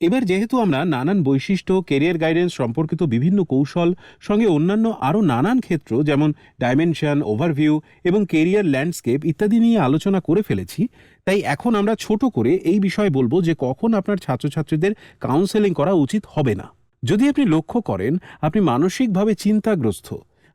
এবার যেহেতু আমরা নানান বৈশিষ্ট্য, কেরিয়ার গাইডেন্স সম্পর্কিত বিভিন্ন কৌশল সঙ্গে অন্যান্য আরও নানান ক্ষেত্র যেমন ডাইমেনশন, ওভারভিউ এবং কেরিয়ার ল্যান্ডস্কেপ ইত্যাদি নিয়ে আলোচনা করে ফেলেছি, তাই এখন আমরা ছোট করে এই বিষয়ে বলবো যে কখন আপনার ছাত্রছাত্রীদের কাউন্সেলিং করা উচিত হবে না। যদি আপনি লক্ষ্য করেন আপনি মানসিকভাবে চিন্তাগ্রস্ত,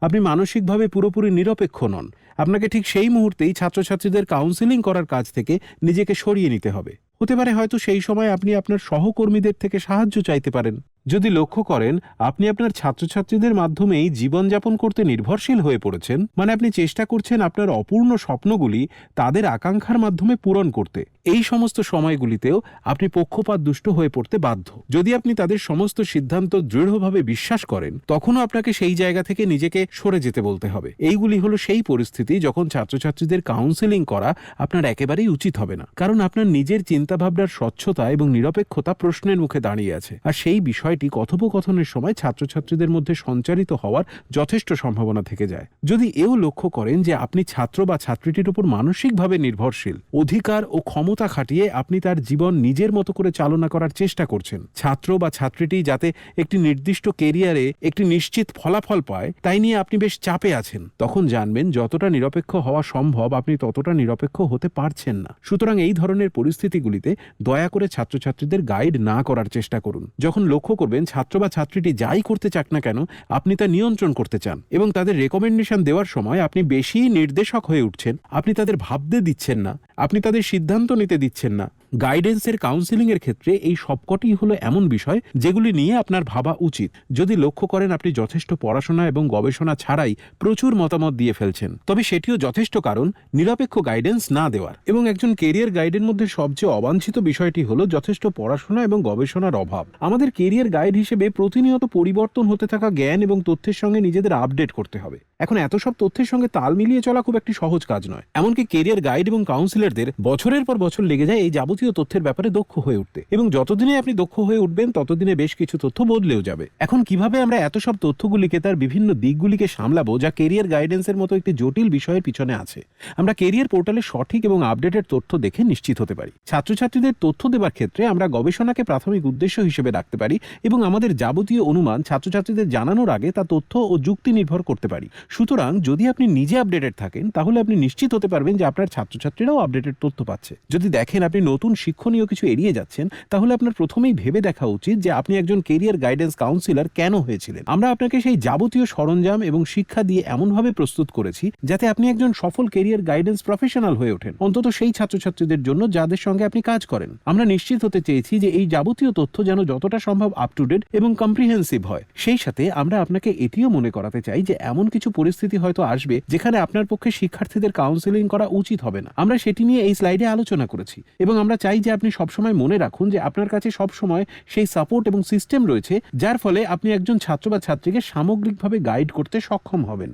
আপনি মানসিকভাবে পুরোপুরি নিরপেক্ষ নন, আপনাকে ঠিক সেই মুহূর্তেই ছাত্রছাত্রীদের কাউন্সেলিং করার কাজ থেকে নিজেকে সরিয়ে নিতে হবে। হতে পারে হয়তো সেই সময় আপনি আপনার সহকর্মীদের থেকে সাহায্য চাইতে পারেন। যদি লক্ষ্য করেন আপনি আপনার ছাত্রছাত্রীদের মাধ্যমেই জীবনযাপন করতে নির্ভরশীল হয়ে পড়েছেন, মানে আপনি চেষ্টা করছেন আপনার অপূর্ণ স্বপ্নগুলি তাদের আকাঙ্ক্ষার মাধ্যমে পূরণ করতে, এই সমস্ত সময়গুলিতেও আপনি পক্ষপাতদুষ্ট হয়ে পড়তে বাধ্য। যদি আপনি তাদের সমস্ত সিদ্ধান্ত দৃঢ়ভাবে বিশ্বাস করেন, তখনও আপনাকে সেই জায়গা থেকে নিজেকে সরে যেতে বলতে হবে। এইগুলি হলো সেই পরিস্থিতি যখন ছাত্রছাত্রীদের কাউন্সেলিং করা আপনার একেবারেই উচিত হবে না, কারণ আপনার নিজের চিন্তাভাবনার স্বচ্ছতা এবং নিরপেক্ষতা প্রশ্নের মুখে দাঁড়িয়ে আছে, আর সেই বিষয়টি কথোপকথনের সময় ছাত্রছাত্রীদের মধ্যে সঞ্চারিত হওয়ার যথেষ্ট সম্ভাবনা থেকে যায়। যদি এও লক্ষ্য করেন যে আপনি ছাত্র বা ছাত্রীটির উপর মানসিকভাবে নির্ভরশীল, অধিকার ও ক্ষমতা খাটিয়ে আপনি তার জীবন নিজের মতো করে চালনা করার চেষ্টা করছেন, ছাত্র বা ছাত্রীটি যাতে একটি নির্দিষ্ট কেরিয়ারে একটি নিশ্চিত ফলাফল পায় তাই নিয়ে আপনি বেশ চাপে আছেন, তখন জানবেন যতটা নিরপেক্ষ হওয়া সম্ভব আপনি ততটা নিরপেক্ষ হতে পারছেন না। সুতরাং এই ধরনের পরিস্থিতিগুলিতে দয়া করে ছাত্রছাত্রীদের গাইড না করার চেষ্টা করুন। যখন লক্ষ্য করবেন ছাত্র বা ছাত্রীটি যাই করতে চাক না কেন আপনি তা নিয়ন্ত্রণ করতে চান এবং তাদের রেকমেন্ডেশন দেওয়ার সময় আপনি বেশি নির্দেশক হয়ে উঠছেন, আপনি তাদের ভাবতে দিচ্ছেন না, আপনি তাদের সিদ্ধান্ত নিতে দিচ্ছেন না। গাইডেন্সের কাউন্সেলিং এর ক্ষেত্রে এই সবকটি হলো এমন বিষয় যেগুলি নিয়ে আপনার ভাবা উচিত। যদি লক্ষ্য করেন আপনি যথেষ্ট পড়াশোনা এবং গবেষণা ছাড়াই প্রচুর মতামত দিয়ে ফেলছেন, তবে সেটিও যথেষ্ট কারণ নিরপেক্ষ গাইডেন্স না দেওয়ার। এবং একজন কেরিয়ার গাইডের মধ্যে সবচেয়ে অবাঞ্ছিত বিষয়টি হলো যথেষ্ট পড়াশোনা এবং গবেষণার অভাব। আমাদের কেরিয়ার গাইড হিসেবে প্রতিনিয়ত পরিবর্তন হতে থাকা জ্ঞান এবং তথ্যের সঙ্গে নিজেদের আপডেট করতে হবে। এখন এত সব তথ্যের সঙ্গে তাল মিলিয়ে চলা খুব একটি সহজ কাজ নয়। এমনকি কেরিয়ার গাইড এবং কাউন্সিলরদের বছরের পর বছর লেগে যায় এই যাবতীয় তথ্যের ব্যাপারে দক্ষ হয়ে উঠতে, এবং যতদিনে আপনি দক্ষ হয়ে উঠবেন ততদিনে বেশ কিছু তথ্য বদলেও যাবে। এখন কিভাবে আমরা এত সব তথ্যগুলিকে তার বিভিন্ন দিকগুলিকে সামলাবো যা কেরিয়ার গাইডেন্সের মতো একটি জটিল বিষয়ের পিছনে আছে, আমরা কেরিয়ার পোর্টালে সঠিক এবং আপডেটেড তথ্য দেখে নিশ্চিত হতে পারি। ছাত্রছাত্রীদের তথ্য দেওয়ার ক্ষেত্রে আমরা গবেষণাকে প্রাথমিক উদ্দেশ্য হিসেবে রাখতে পারি এবং আমাদের যাবতীয় অনুমান ছাত্রছাত্রীদের জানানোর আগে তা তথ্য ও যুক্তি নির্ভর করতে পারি। সুতরাং যদি আপনি নিজে আপডেটেড থাকেন তাহলে আপনি নিশ্চিত হতে পারবেন যে আপনার ছাত্রছাত্রীরাও আপডেটেড তথ্য পাচ্ছে। যদি দেখেন আপনি নতুন শিক্ষণীয় কিছু এড়িয়ে যাচ্ছেন, তাহলে আপনার প্রথমেই ভেবে দেখা উচিত যে আপনি একজন কেরিয়ার গাইডেন্স কাউন্সিলর কেন হয়েছিলেন। আমরা আপনাকে সেই যাবতীয় সরঞ্জাম এবং শিক্ষা দিয়ে এমনভাবে প্রস্তুত করেছি যাতে আপনি একজন সফল কেরিয়ার গাইডেন্স প্রফেশনাল হয়ে ওঠেন, অন্তত সেই ছাত্রছাত্রীদের জন্য যাদের সঙ্গে আপনি কাজ করেন। আমরা নিশ্চিত হতে চেয়েছি যে এই যাবতীয় তথ্য যেন যতটা সম্ভব আপ টু ডেট এবং কম্প্রিহেন্সিভ হয়। সেই সাথে আমরা আপনাকে এটিও মনে করাতে চাই যে এমন কিছু পরিস্থিতি হয়তো আসবে যেখানে আপনার পক্ষে শিক্ষার্থীদের কাউন্সেলিং করা উচিত হবে না। আমরা সেটি নিয়ে এই স্লাইডে আলোচনা করেছি এবং আমরা চাই যে আপনি সবসময় মনে রাখুন যে আপনার কাছে সবসময় সেই সাপোর্ট এবং সিস্টেম রয়েছে যার ফলে আপনি একজন ছাত্র বা ছাত্রীকে সামগ্রিকভাবে গাইড করতে সক্ষম হবেন।